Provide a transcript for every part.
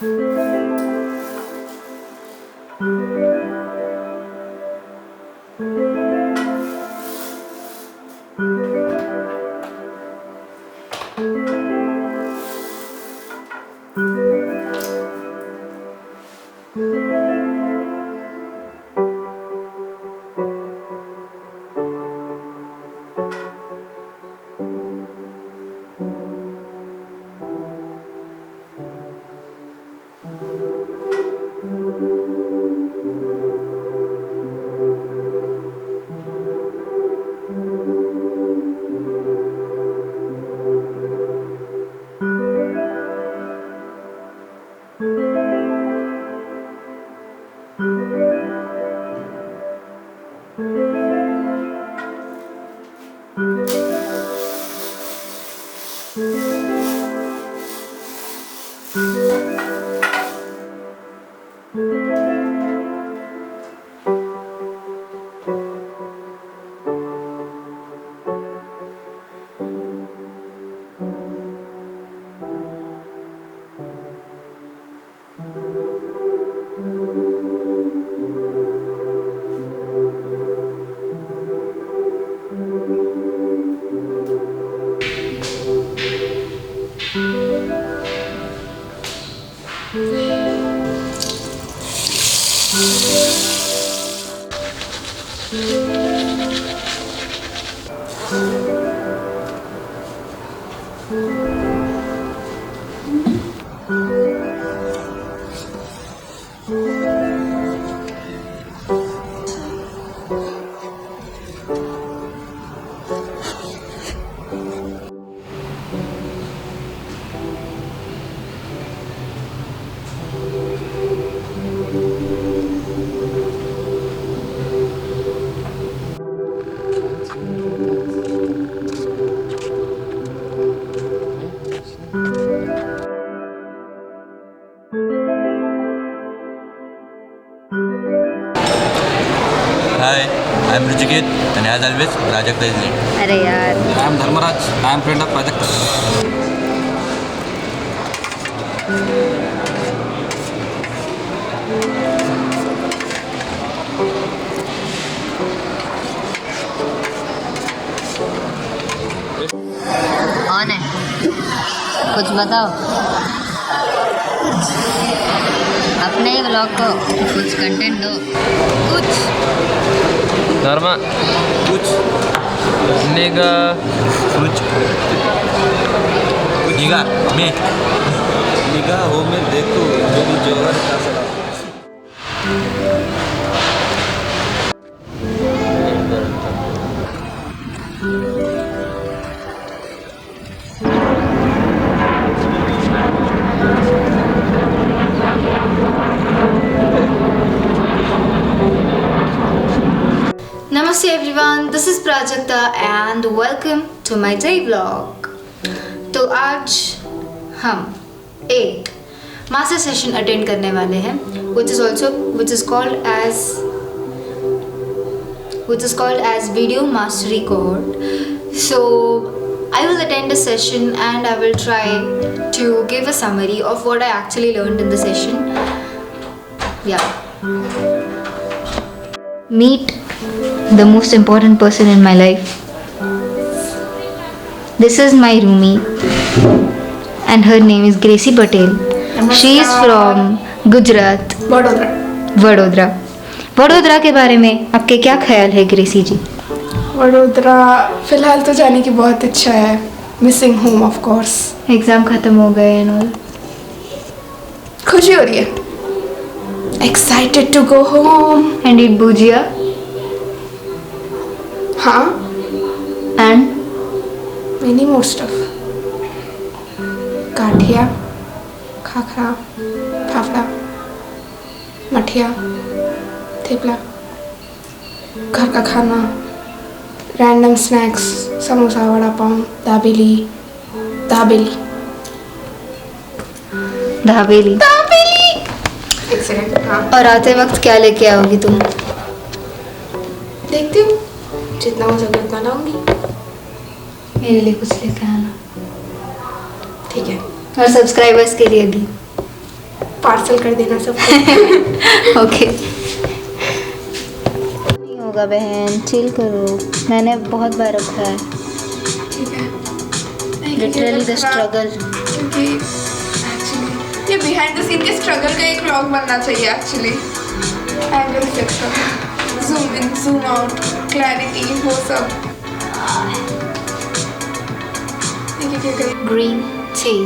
Hi, I'm Ruchikit and as always, Prajakta is late. अरे यार I am Dharmaraj. I am friend of Prajakta. कौन है? कुछ बताओ अपने ही ब्लॉग को कुछ कंटेंट दो कुछ धर्मा कुछ निगा कुछ निगाह में निगाहों में देखो मेरी जौहर का सलाम. Namaste everyone, this is Prajakta and welcome to my day vlog. तो आज हम एक मास्टर सेशन अटेंड करने वाले हैं which is called as video mastery course. So I will attend a session and I will try to give a summary of what I actually learned in the session. Yeah. Meet the most important person in my life. This is my roomie and her name is Gracie Patel. She is from Gujarat, Vadodara. Vadodara के बारे में आपके क्या ख्याल है ग्रेसी जी? वडोदरा फिलहाल तो जाने की बहुत इच्छा है. Missing home of course. Exam खत्म हो गए एंड ऑल. खुशी हो रही है. Excited to go home and eat bhujia. हाँ, and many more stuff. Kathiya, khakhra, fafda, mathiya, thepla, घर का खाना, रैंडम स्नैक्स, समोसा, वड़ा पाव, दाबेली. एक सेकंड. हाँ, और आते वक्त क्या लेके आओगी तुम? देखती हूँ जितना हो सके उतना लाऊंगी. मेरे लिए कुछ लेके आना. ठीक है. और सब्सक्राइबर्स के लिए भी. पार्सल कर देना सब। ओके नहीं होगा बहन, चिल करो, मैंने बहुत बार रखा है। ठीक है। Literally the struggle. क्योंकि एक्चुअली ये बिहाइंड द सीन के स्ट्रगल का एक व्लॉग बनना चाहिए actually. Angle section, zoom in, zoom out, clarity, वो सब। देखिए क्या करें। Green tea.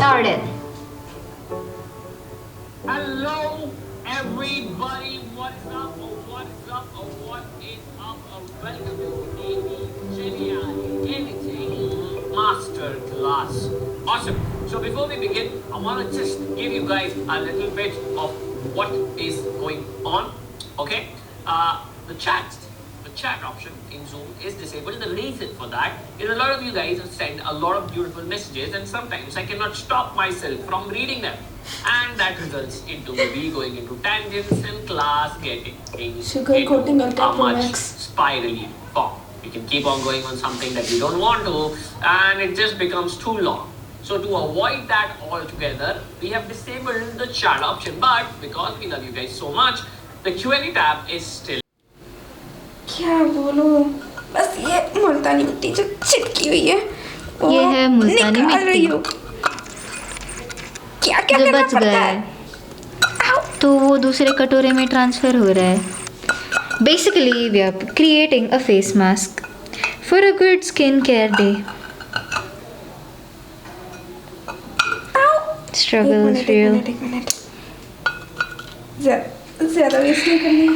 Started. Hello, everybody. What is up? Or what is up? Or what is up? Welcome to AB Genial Editing Masterclass. Awesome. So before we begin, I want to just give you guys a little bit of what is going on. Okay? The chat option in Zoom is disabled. The reason for that is a lot of you guys have sent a lot of beautiful messages, and sometimes I cannot stop myself from reading them. And that results into me going into tangents and class getting Sugar coating into a much Max. spirally form. You can keep on going on something that you don't want to, and it just becomes too long. So to avoid that altogether, we have disabled the chat option. But because we love you guys so much, the Q&A tab is still. क्या बोलूं, बस ये मुल्तानी मिट्टी जो चिपकी हुई है वो ये है मुल्तानी निकाल रही मिट्टी। हूं। क्या क्या जो करना बच पड़ता गया है? है तो वो दूसरे कटोरे में ट्रांसफर हो रहा है। Basically we are creating a face mask for a good skin care day. Struggle is real. एक मिनट, ज्यादा वेस्ट नहीं करनी।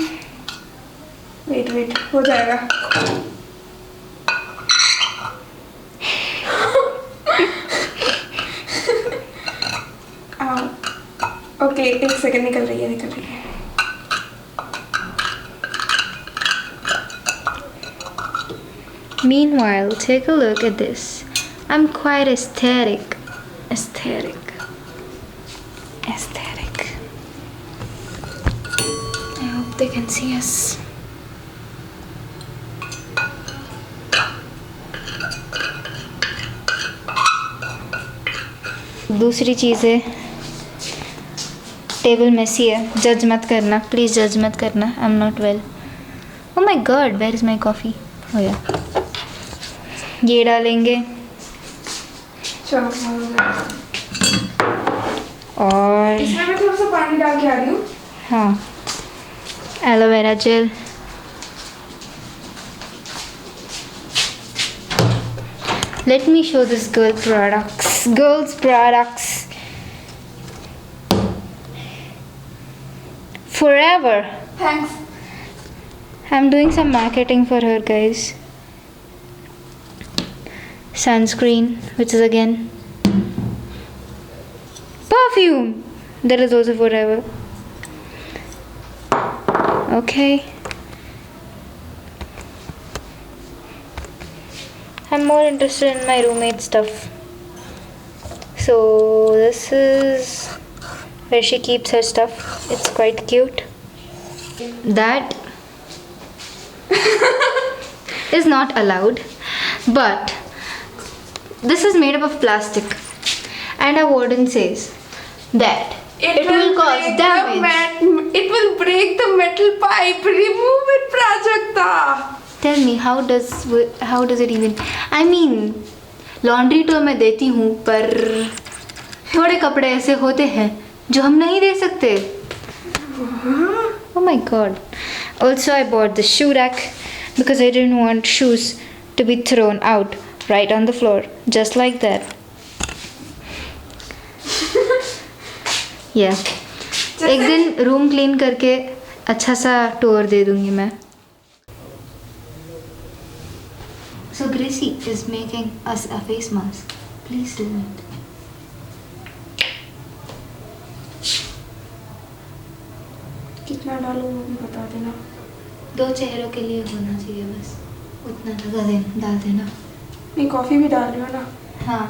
वेट हो जाएगा। ओके, एक सेकंड, निकल रही है। Meanwhile, take a look at this. I'm quite aesthetic. I hope they can see us. दूसरी चीज़ है, टेबल मेसी है, जज मत करना प्लीज़, जज मत करना। I am not well. Oh my god, where is my coffee? हो गया। ये डालेंगे चलो, और इसमें मैं थोड़ा सा पानी डाल के आ रही हूँ। हाँ, aloe vera gel. Let me show this girls products forever. Thanks. I'm doing some marketing for her, guys. Sunscreen, which is again perfume, that is also forever. Okay, I'm more interested in my roommate stuff. So this is where she keeps her stuff. It's quite cute. That is not allowed, but this is made up of plastic, and our warden says that it will cause damage. It will break the metal pipe. Remove it, Prajakta. Tell me, how does it even? I mean, laundry तो मैं देती हूँ, पर थोड़े कपड़े ऐसे होते हैं जो हम नहीं दे सकते। Oh my god. Also, I bought the shoe rack because I didn't want shoes to be thrown out right on the floor, just like that. Yeah. एक दिन रूम क्लीन करके अच्छा सा टूर दे दूंगी मैं। So Gracie is making us a face mask. Please do it. कितना डालूं वो भी बता देना। 2 चेहरों के लिए होना चाहिए, बस उतना डाल देना। मैं कॉफ़ी भी डाल रही हूँ ना। हाँ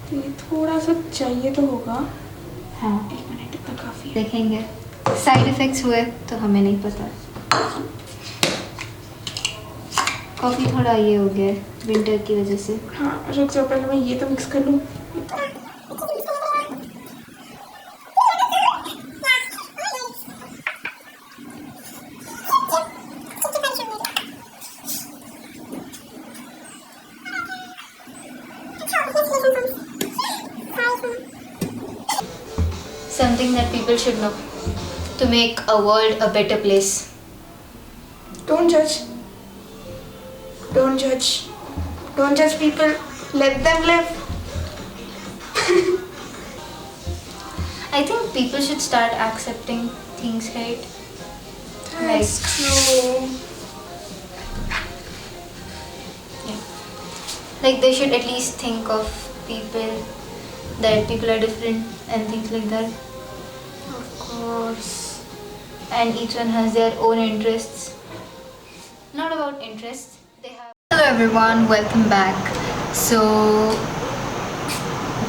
तो ये थोड़ा सा चाहिए तो होगा। हाँ, 1 मिनट, इतना काफ़ी है। देखेंगे साइड इफ़ेक्ट्स हुए तो हमें नहीं पता। कॉफ़ी थोड़ा ये हो गया है विंटर की वजह से. हाँ रुक जाओ, पहले मैं ये तो मिक्स कर लूँ. Something that people should know to make a world a better place. Don't judge. Don't judge. Don't judge people. Let them live. I think people should start accepting things, right? That's true. Like they should at least think of people, that people are different and things like that. Of course. And each one has their own interests. Not about interests, they have. Hello everyone, welcome back. So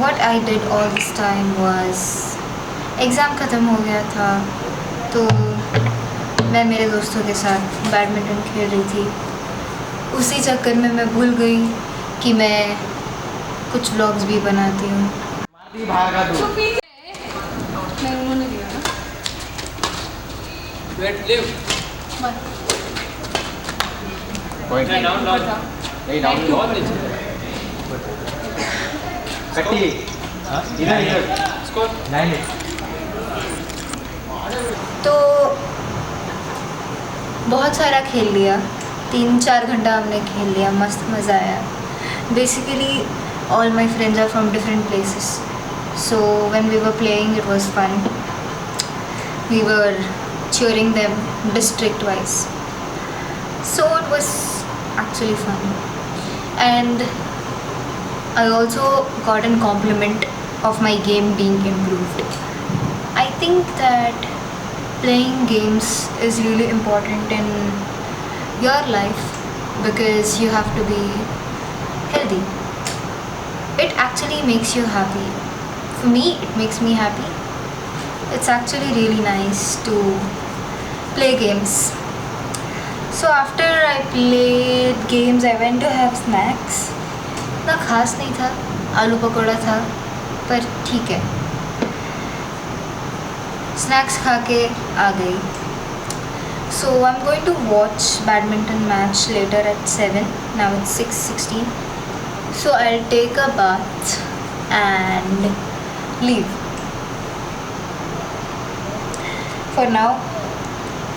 what I did all this time was exam ख़त्म हो गया था तो मैं मेरे दोस्तों के साथ बैडमिंटन खेल रही थी. उसी चक्कर में मैं भूल गई कि मैं कुछ व्लॉग्स भी बनाती हूँ. तो बहुत सारा खेल लिया, 3-4 घंटा हमने खेल लिया, मस्त मज़ा आया. Basically all my friends are from different places, so when we were playing it was fun. We were cheering them district wise, so it was actually fun. And I also got a compliment of my game being improved. I think that playing games is really important in your life because you have to be healthy. It actually makes you happy. For me, it makes me happy. It's actually really nice to play games. So after I played games, I went to have snacks. इतना खास नहीं था, आलू पकौड़ा था, पर ठीक है. Snacks खा के आ गई. So I'm going to watch badminton match later at 7. Now it's 6:16. So I'll take a bath and leave. For now,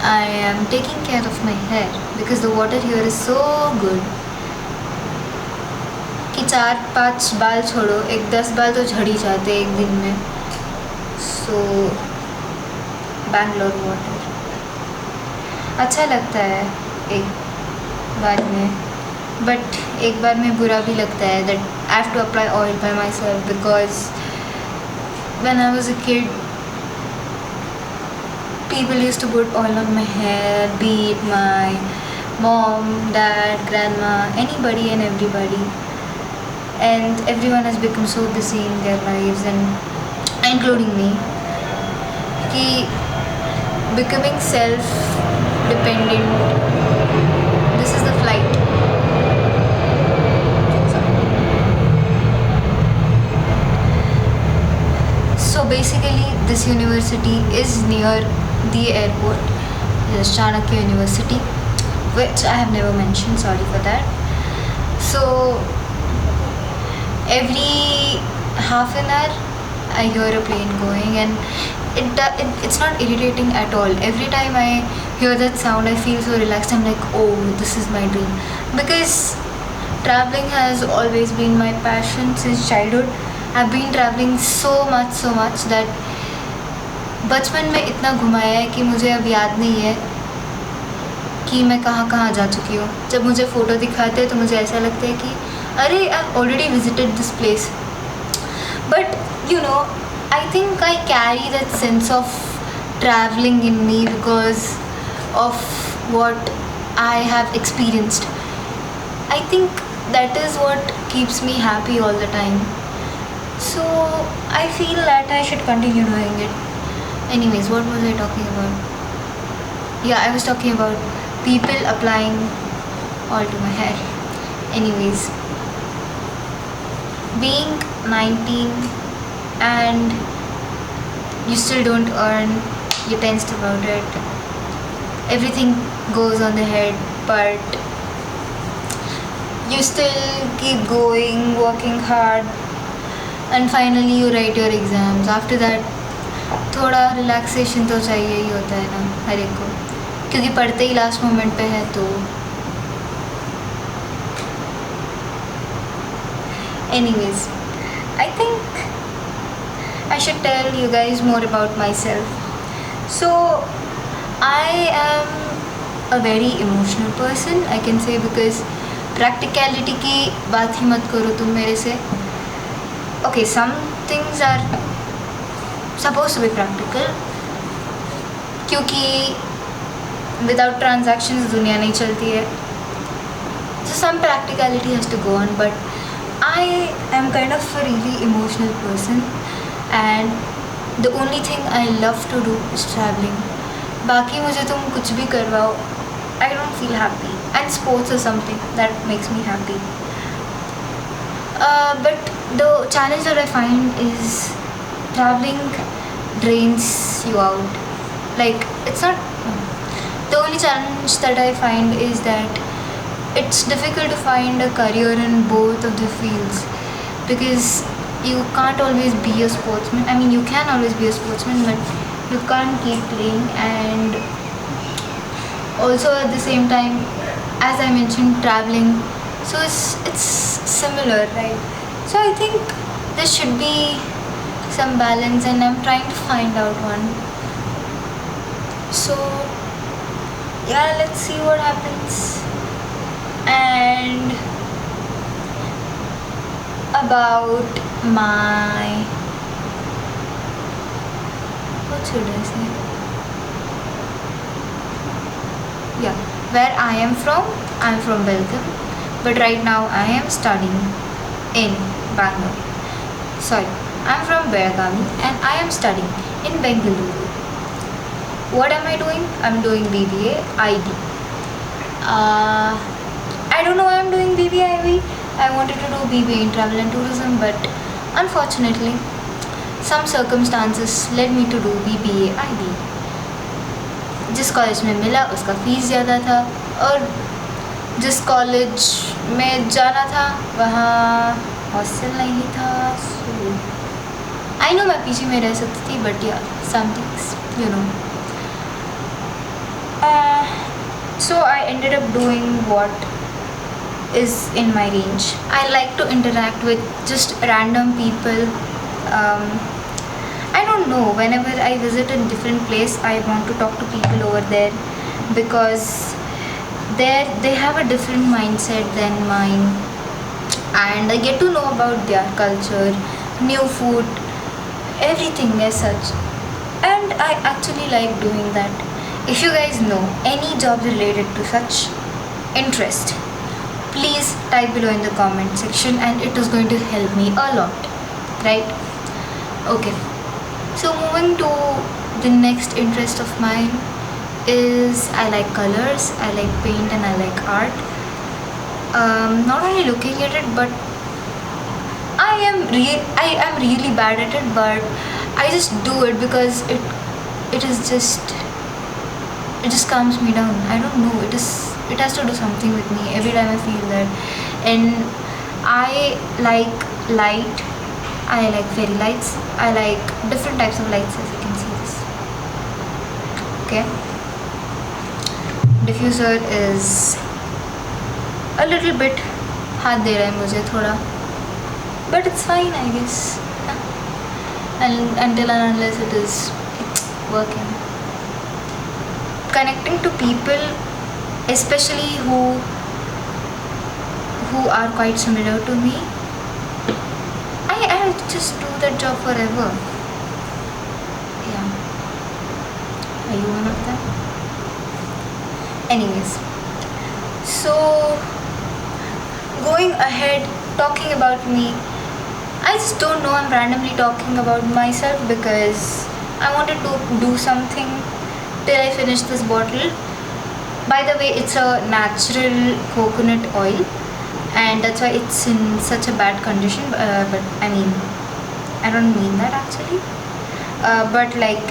I am taking care of my hair because the water here is so good. कि 4-5 बाल छोड़ो, 10 बाल तो झड़ ही जाते एक दिन में. So बैंगलोर वाटर अच्छा लगता है एक बार में, बट एक बार में बुरा भी लगता है that I have to apply oil by myself because when I was a kid people used to put oil on my hair, be it my mom, dad, grandma, anybody and everybody, and everyone has become so busy in their lives and including me कि becoming self-dependent, this is the flight. So basically this university is near the airport. It is Chanakya University, which I have never mentioned, sorry for that. So every half an hour I hear a plane going and it's not irritating at all. Every time I hear that sound I feel so relaxed. I'm like, oh, this is my dream, because traveling has always been my passion since childhood. I've been traveling so much that बचपन में इतना घुमाया है कि मुझे अब याद नहीं है कि मैं कहाँ कहाँ जा चुकी हूँ. जब मुझे फ़ोटो दिखाते हैं तो मुझे ऐसा लगता है कि अरे I've already visited this place. But you know, I think I carry that sense of traveling in me because of what I have experienced. I think that is what keeps me happy all the time. So I feel that I should continue doing it. Anyways, what was I talking about? Yeah, I was talking about people applying alter my hair. Anyways, being 19 and you still don't earn, you're tensed about it. Everything goes on the head, but you still keep going, working hard, and finally you write your exams. After that, थोड़ा relaxation तो चाहिए ही होता है ना हर एक को, क्योंकि पढ़ते ही लास्ट मोमेंट पे है तो. Anyways, I think I should tell you guys more about myself. So, I am a very emotional person, I can say, because practicality की बात ही मत करो तुम मेरे से. Okay, some things are supposed to be practical, क्योंकि without transactions दुनिया नहीं चलती है. So some practicality has to go on, but I am kind of a really emotional person, and the only thing I love to do is traveling. बाकी मुझे तुम कुछ भी करवाओ, I don't feel happy, and sports is something that makes me happy. But the challenge that I find is traveling drains you out. Like, it's not. The only challenge that I find is that it's difficult to find a career in both of the fields, because you can't always be a sportsman. I mean, you can always be a sportsman, but you can't keep playing. And also at the same time, as I mentioned, traveling, so it's similar, right? So I think there should be some balance, and I'm trying to find out one. So yeah, let's see what happens. And about my, what should I say? Yeah, where I am from, I'm from Belgium, but right now I am studying in Bangalore. Sorry, I'm from Belgaum and I am studying in Bengaluru. What am I doing? I'm doing BBA IB. I don't know why I'm doing BBA IB. I wanted to do BBA in travel and tourism, but unfortunately some circumstances led me to do BBA IB. जिस college में मिला उसका fees ज़्यादा था, और जिस college में जाना था वहाँ हॉस्टल नहीं था. सो आई नो मैं पीजी में रह सकती थी, but yeah some things you know. So I ended up doing what is in my range. I like to interact with just random people. I don't know, whenever I visit a different place, I want to talk to people over there, because there they have a different mindset than mine, and I get to know about their culture, new food, everything as such, and I actually like doing that. If you guys know any job related to such interest, please type below in the comment section, and it is going to help me a lot, right? Okay, so moving to the next interest of mine is I like colors, I like paint, and I like art. Not only looking at it, but I am really bad at it, but I just do it because it just calms me down. I don't know, it has to do something with me every time I feel that. And I like light, I like fairy lights, I like different types of lights, as you can see this. Okay, diffuser is a little bit हाथ दे रहा है मुझे थोड़ा, but it's fine, I guess. And until and unless it is working. Connecting to people, especially who are quite similar to me, I just do that job forever. Yeah. Are you one of them? Anyways, so going ahead, talking about me, I just don't know, I'm randomly talking about myself because I wanted to do something till I finish this bottle. By the way, it's a natural coconut oil, and that's why it's in such a bad condition. But I mean, I don't mean that actually. But like,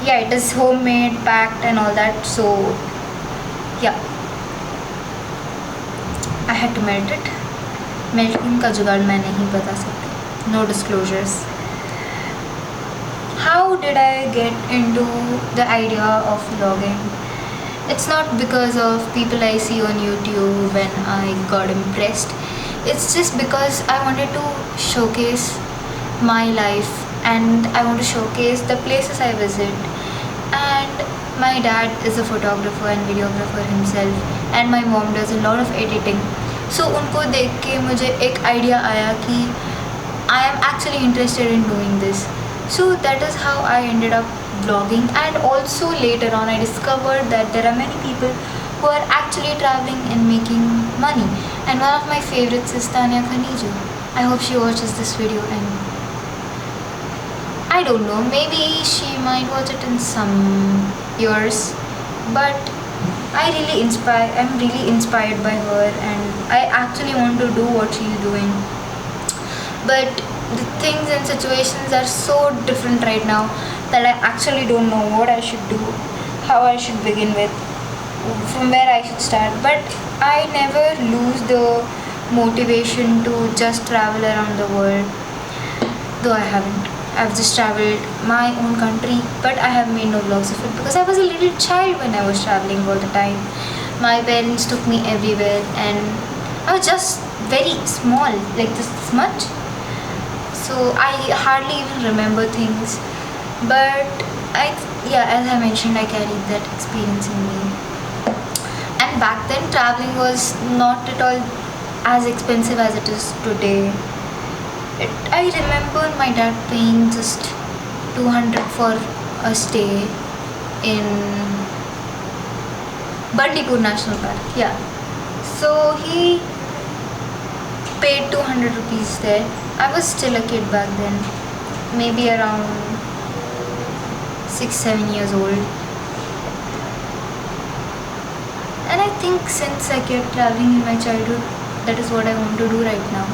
yeah, it is homemade, packed, and all that. So yeah, I had to melt it. Melting का जुगाड़ मैं नहीं बता सकती. No disclosures. How did I get into the idea of vlogging? It's not because of people I see on YouTube when I got impressed. It's just because I wanted to showcase my life, and I want to showcase the places I visit. And my dad is a photographer and videographer himself, and my mom does a lot of editing. So उनको देख के मुझे एक idea आया कि I am actually interested in doing this. So that is how I ended up vlogging, and also later on I discovered that there are many people who are actually traveling and making money, and one of my favorites is Tanya Khaniju. I hope she watches this video, and I don't know, maybe she might watch it in some years, but I'm really inspired by her, and I actually want to do what she's doing. But the things and situations are so different right now that I actually don't know what I should do, how I should begin with, from where I should start. But I never lose the motivation to just travel around the world, though I haven't. I've just traveled my own country, but I have made no vlogs of it because I was a little child when I was traveling all the time. My parents took me everywhere, and I was just very small, like this much. So I hardly even remember things. But as I mentioned, I carried that experience in me. And back then, traveling was not at all as expensive as it is today. I remember my dad paying just 200 for a stay in Bandipur National Park. Yeah. So he paid 200 rupees there. I was still a kid back then, maybe around 6-7 years old. And I think since I kept traveling in my childhood, that is what I want to do right now.